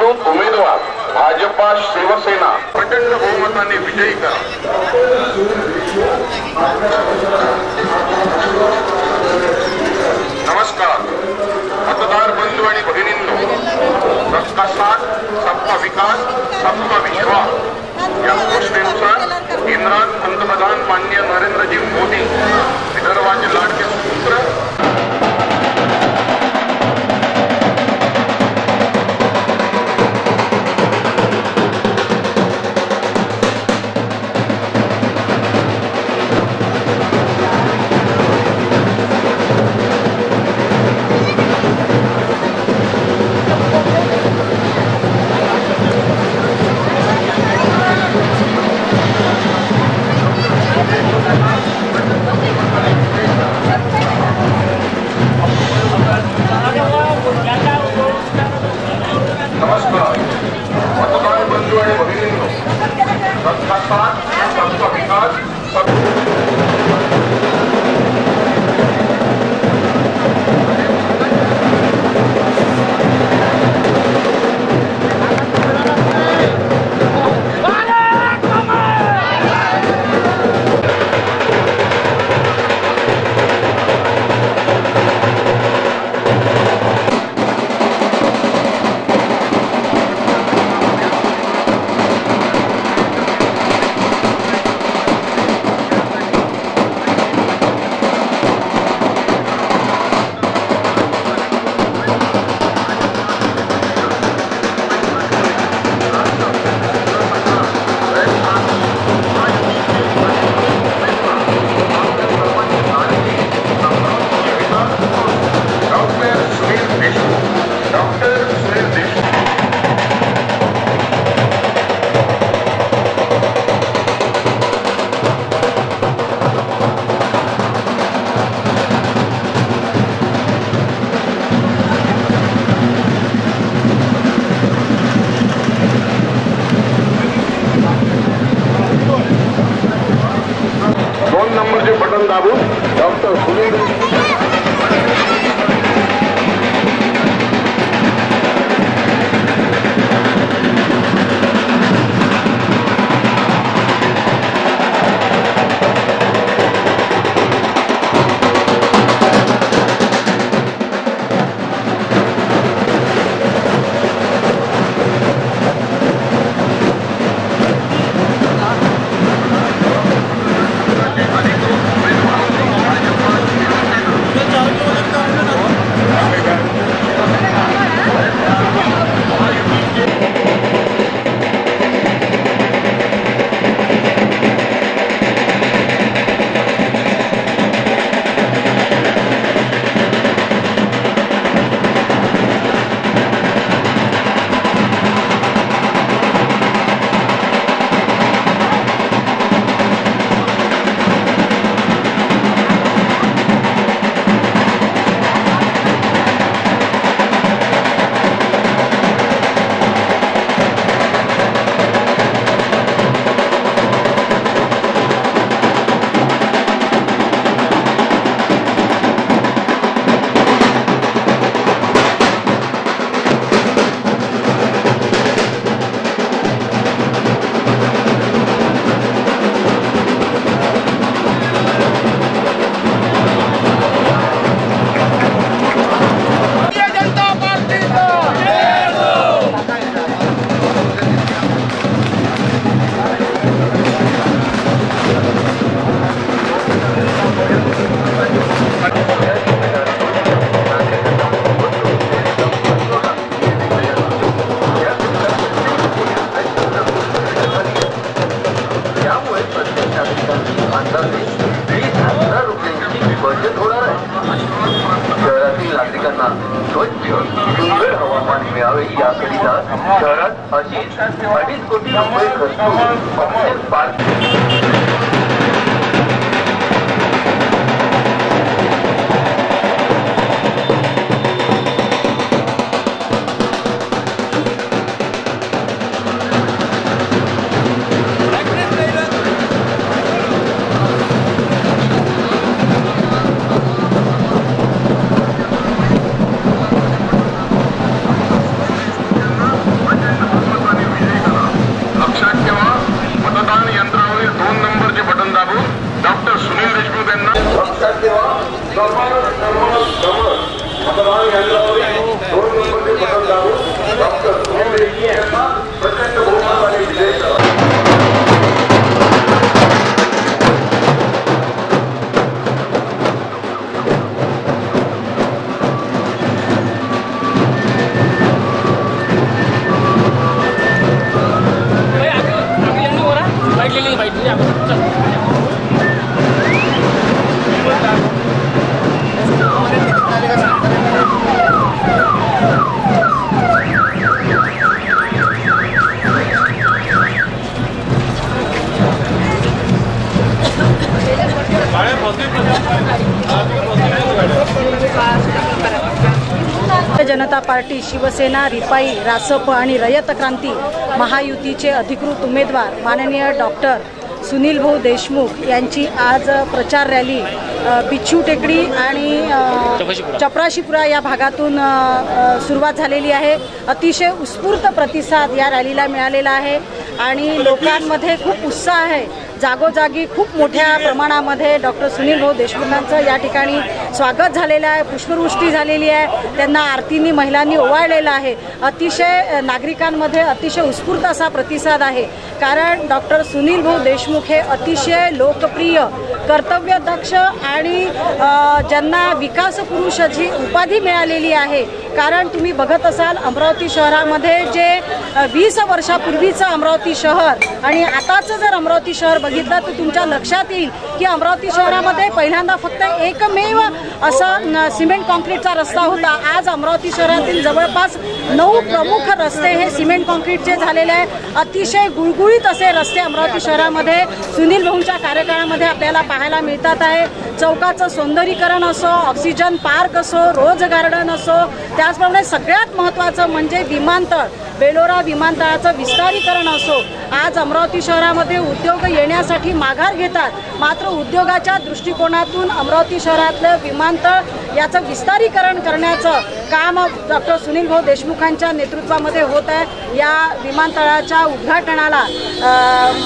बिनविरोध उमेदवार भाजपा शिवसेना प्रचंड बहुमताने विजयी करा। नमस्कार मतदार बंधू आणि भगिनींनो, सबका साथ सबका विकास सबका विश्वास या घोषणेनुसार केंद्रात पंतप्रधान माननीय नरेंद्रजी मोदी विदर्भाचे लाडके सुपुत्र सुंदर हवामान मिळावे याकरिता शहरात अशी 2.5 कोटी रुपये खर्च जनता पार्टी, शिवसेना, रिपाई, रासप आणि रयत क्रांती महायुतीचे अधिकृत उमेदवार माननीय डॉक्टर सुनील भाऊ देशमुख यांची आज प्रचार रॅली बिच्छू टेकडी आणि चपराशीपुरा या भागातून सुरुवात झालेली आहे। अतिशय उत्स्फूर्त प्रतिसाद या रॅलीला मिळालेला आहे आणि लोकांमध्ये खूप उत्साह आहे। जागोजागी खूप मोठ्या प्रमाणामध्ये डॉक्टर सुनील भाऊ देशमुखांचं या ठिकाणी स्वागत झालेलं आहे, पुष्पवृष्टी झालेली आहे, त्यांना आरतींनी महिलांनी ओवाळलेलं आहे। अतिशय नागरिकांमध्ये अतिशय उत्स्फूर्त असा प्रतिसाद आहे, कारण डॉक्टर सुनील भाऊ देशमुख हे अतिशय लोकप्रिय, कर्तव्यदक्ष आणि ज्यांना विकास पुरुषाची उपाधी मिळालेली आहे। कारण तुम्ही बघत असाल अमरावती शहरामध्ये जे 20 वर्षापूर्वीचं अमरावती शहर आणि आताचं जर अमरावती शहर बघितलं तर तुमच्या लक्षात येईल की अमरावती शहरामध्ये पहिल्यांदा फक्त एकमेव असा सिमेंट कॉन्क्रीटचा रस्ता होता। आज अमरावती शहरातील जवळपास 9 प्रमुख रस्ते हे सिमेंट कॉन्क्रीटचे झालेले आहे। अतिशय गुळगुळीत असे रस्ते अमरावती शहरामध्ये सुनील भाऊंच्या कार्यकाळामध्ये आपल्याला पाहायला मिळतात आहे। चौकाचं सौंदर्यीकरण असो, ऑक्सिजन पार्क असो, रोज गार्डन असो, त्याचप्रमाणे सगळ्यात महत्त्वाचं म्हणजे विमानतळ, बेलोरा विमानतळाचं विस्तारीकरण असो। आज अमरावती शहरामध्ये उद्योग येण्यासाठी माघार घेतात, मात्र उद्योगाच्या दृष्टिकोनातून अमरावती शहरातलं विमानतळ याचं विस्तारीकरण करण्याचं काम डॉक्टर सुनील भाऊ देशमुखांच्या नेतृत्वामध्ये होत आहे। या विमानतळाच्या उद्घाटनाला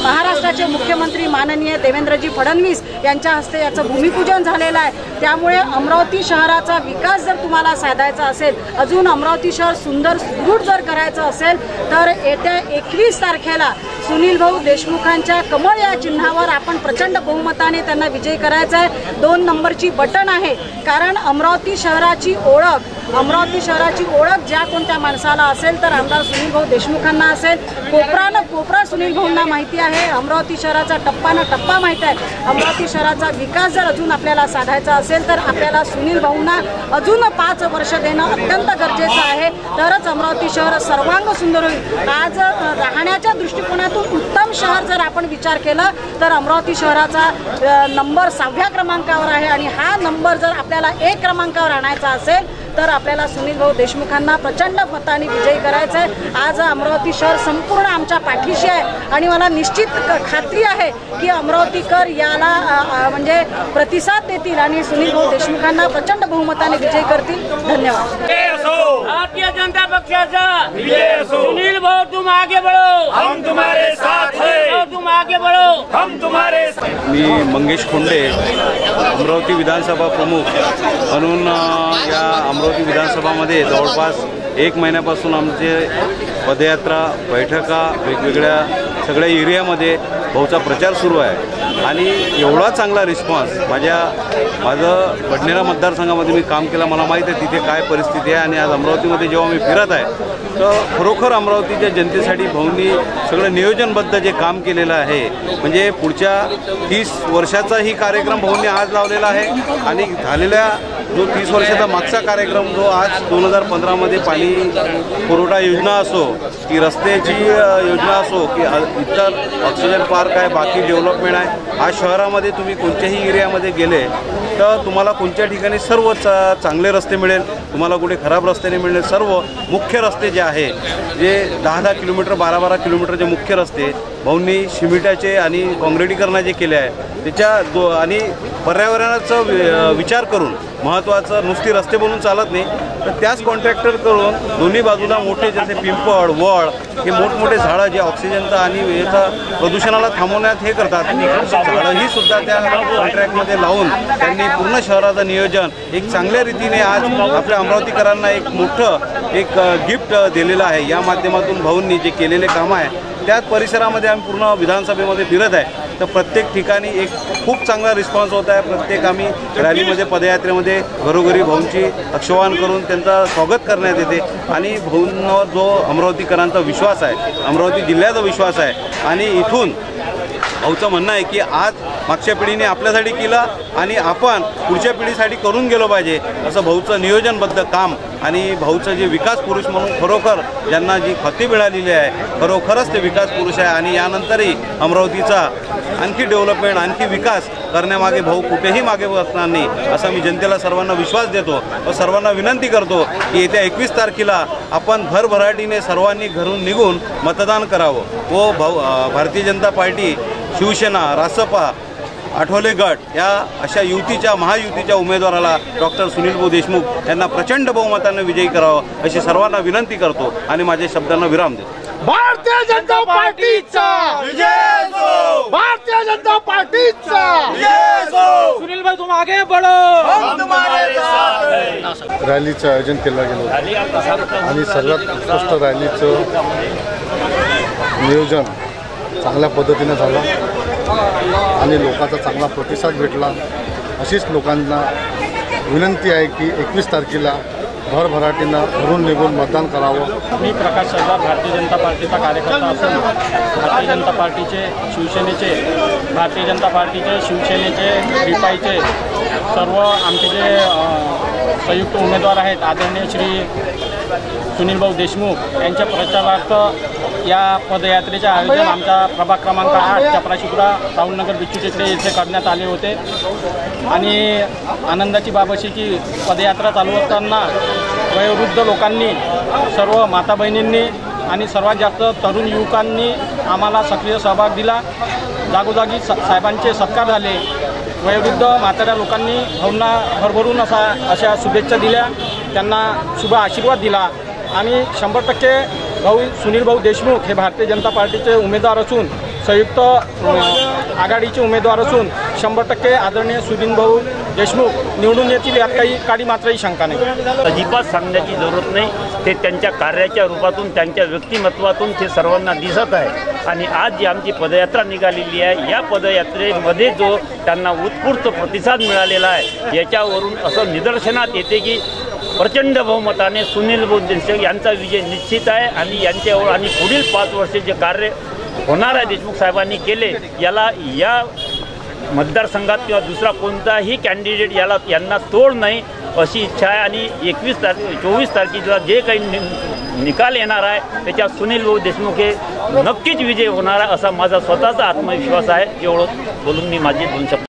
महाराष्ट्राचे मुख्यमंत्री माननीय देवेंद्रजी फडणवीस यांच्या हस्ते याचं भूमिपूजन झालेलं आहे। त्यामुळे अमरावती शहराचा विकास जर तुम्हाला साधायचा असेल, अजून अमरावती शहर सुंदर सुदृढ जर करायचं असेल तर येत्या 21 तारखेला सुनील भाऊ देशमुखांच्या कमळ या चिन्हावर आपण प्रचंड बहुमताने त्यांना विजयी करायचा आहे। 2 नंबरची बटन आहे, कारण अमरावती शहराची ओळख ज्या कोणत्या माणसाला असेल तर आमदार सुनील भाऊ देशमुखांना असेल। कोपरा सुनील भाऊंना माहिती आहे, अमरावती शहराचा टप्पा माहिती आहे। अमरावती शहराचा विकास जर अजून आपल्याला साधायचा असेल तर आपल्याला सुनील भाऊंना अजून 5 वर्ष देणं अत्यंत गरजेचं आहे, तरच अमरावती शहर सर्वांग सुंदर होईल। आज राहण्याच्या दृष्टिकोनातून उत्तम शहर जर आपण विचार केला तर अमरावती शहराचा नंबर 6व्या क्रमांकावर आहे आणि हा नंबर जर आपल्याला 1 क्रमांकावर आणायचा असेल तर आपल्याला सुनील भाऊ देशमुखांना प्रचंड मताने विजयी करायचं आहे। आज अमरावती शहर संपूर्ण आमच्या पाठीशी आहे आणि मला निश्चित खात्री आहे की अमरावतीकर याला म्हणजे प्रतिसाद देतील आणि सुनील भाऊ देशमुखांना प्रचंड बहुमताने विजयी करतील। धन्यवाद। भारतीय जनता पक्षाचा सुनील भाऊ तुम आगे बढ़ो, हम तुम्हारे साथ हैं, तुम आगे बढ़ो, हम तुम्हारे साथ। मी मंगेश खोंडे, अमरावती विधानसभा प्रमुख म्हणून या अमरावती विधानसभामध्ये जवळपास 1 महिन्यापासून आमचे पदयात्रा, बैठका, वेगवेगळ्या सगळ्या एरियामध्ये भाऊचा प्रचार सुरू आहे आणि एवढा चांगला रिस्पॉन्स माझं बडनेरा मतदारसंघामध्ये मी काम केलं, मला माहीत आहे तिथे काय परिस्थिती आहे। आणि आज अमरावतीमध्ये जेव्हा मी फिरत आहे तर खरोखर अमरावतीच्या जनतेसाठी भाऊंनी सगळं नियोजनबद्ध जे काम केलेलं आहे, म्हणजे पुढच्या 30 वर्षाचाही कार्यक्रम भाऊंनी आज लावलेला आहे आणि झालेल्या जो 30 वर्षाचा मागचा कार्यक्रम जो आज 2015मध्ये पाणी पुरवठा योजना असो की रस्त्याची योजना असो की इतर ऑक्सिजन पार्क आहे, बाकी डेव्हलपमेंट आहे। आज शहरामध्ये तुम्ही कोणत्याही एरियामध्ये गेले तर तुम्हाला कोणत्या ठिकाणी सर्व चांगले रस्ते मिळेल, तुम्हाला कुठे खराब रस्त्याने मिळेल। सर्व मुख्य रस्ते जे आहे, जे 10-10 किलोमीटर 12-12 किलोमीटरचे मुख्य रस्ते भाऊंनी सिमेंटाचे आणि काँक्रिटीकरणाचे केले आहे। त्याच्या आणि पर्यावरणाचा विचार करून महत्त्वाचं नुसती रस्ते बनवून चालत नाही, तर त्याच कॉन्ट्रॅक्टर करून दोन्ही बाजूला मोठे जसे पिंपळ, वड हे मोठमोठे झाडं जे ऑक्सिजनचं आणि याचा प्रदूषणाला थांबवण्यात हे करतात, झाडंही सुद्धा त्या कॉन्ट्रॅक्टमध्ये लावून त्यांनी पूर्ण शहराचं नियोजन एक चांगल्या रीतीने आज आपल्या अमरावतीकरांना एक मोठं गिफ्ट दिलेलं आहे। या माध्यमातून भाऊंनी जे केलेले काम आहे त्याच परिसरामध्ये आम्ही पूर्ण विधानसभेमध्ये फिरत आहे, तर प्रत्येक ठिकाणी एक खूप चांगला रिस्पॉन्स होत आहे। प्रत्येक आम्ही रॅलीमध्ये, पदयात्रेमध्ये घरोघरी भाऊंची अक्षवान करून त्यांचं स्वागत करण्यात येते आणि भाऊंवर जो अमरावतीकरांचा विश्वास आहे, अमरावती जिल्ह्याचा विश्वास आहे आणि इथून भाऊचं म्हणणं आहे की आज मागच्या पिढीने आपल्यासाठी केलं आणि आपण पुढच्या पिढीसाठी करून गेलो पाहिजे, असं भाऊचं नियोजनबद्ध काम आणि भाऊचं जे विकास पुरुष म्हणून खरोखर ज्यांना जी खती मिळालेली आहे, खरोखरच ते विकास पुरुष आहे आणि यानंतरही अमरावतीचा आणखी डेव्हलपमेंट, आणखी विकास करण्यामागे भाऊ कुठेही मागे बसणार नाही असा मी जनतेला सर्वांना विश्वास देतो व सर्वांना विनंती करतो की येत्या 21 तारखेला आपण भरभराटीने सर्वांनी घरून निघून मतदान करावं व भारतीय जनता पार्टी, शिवसेना, रासपा, आठवले गट या अशा युतीच्या महायुतीच्या उमेदवाराला डॉक्टर सुनील भाऊ देशमुख यांना प्रचंड बहुमताने विजयी करावं अशी सर्वांना विनंती करतो आणि माझ्या शब्दांना विराम देतो। भारतीय जनता पार्टीचा विजय हो, भारतीय जनता पार्टीचा विजय हो। सुनील भाई तुम आगे बढ़ो, हम तुम्हारे साथ हैं। रॅलीचं आयोजन केलं गेलं आणि सर्वात उत्कृष्ट रॅलीचं नियोजन चांगल्या पद्धतीने झालं आणि लोकांचा चांगला प्रतिसाद भेटला। अशीच लोकांना विनंती आहे की 21 तारखेला भरभराटीनं घरून निघून मतदान करावं। मी प्रकाश सरदार भारतीय जनता पार्टीचा कार्यकर्ता असून भारतीय जनता पार्टीचे, शिवसेनेचे, भारतीय जनता पार्टीचे, शिवसेनेचे, रिपाईचे सर्व आमचे जे संयुक्त उमेदवार आहेत आदरणीय श्री सुनील भाऊ देशमुख यांच्या प्रचारार्थ या पदयात्रेचे आयोजन आमच्या प्रभाग क्रमांक 8 चपराशिपुरा, राहुलनगर, बिच्चू टेकडे येथे करण्यात आले होते। आणि आनंदाची बाब अशी की पदयात्रा चालू असताना वयोवृद्ध लोकांनी, सर्व माता बहिणींनी आणि सर्वात जास्त तरुण युवकांनी आम्हाला सक्रिय सहभाग दिला। जागोजागी साहेबांचे सत्कार झाले। वयोवृद्ध म्हाताऱ्या लोकांनी भाऊंना भरभरून अशा शुभेच्छा दिल्या, त्यांना शुभ आशीर्वाद दिला आणि 100% भाऊ सुनील भाऊ देशमुख हे भारतीय जनता पार्टीचे उमेदवार असून, संयुक्त आघाडीचे उमेदवार असून 100% आदरणीय सुनील भाऊ देशमुख निवडून येतील यात काही मात्रही शंका नाही। अजिबात सांगण्याची जरूरत नाही, ते त्यांच्या कार्याच्या रूपातून, त्यांच्या व्यक्तिमत्वातून ते सर्वांना दिसत आहे। आणि आज जी आमची पदयात्रा निघालेली आहे, या पदयात्रेमध्ये जो त्यांना उत्स्फूर्त प्रतिसाद मिळालेला आहे याच्यावरून असं निदर्शनात येते की प्रचंड बहुमताने सुनील भाऊ देशमुख यांचा विजय निश्चित आहे। आणि यांच्यावर आणि पुढील 5 वर्षे जे कार्य होणार आहे देशमुख साहेबांनी केले, याला या मतदारसंघात किंवा दुसरा कोणताही कॅन्डिडेट यांना तोड नाही अशी इच्छा आहे। आणि 24 तारखेला जे काही निकाल येणार आहे त्याच्यात सुनील भाऊ देशमुख हे नक्कीच विजय होणार आहे असा माझा स्वतःचा आत्मविश्वास आहे। एवढं बोलून मी माझे 2 शब्द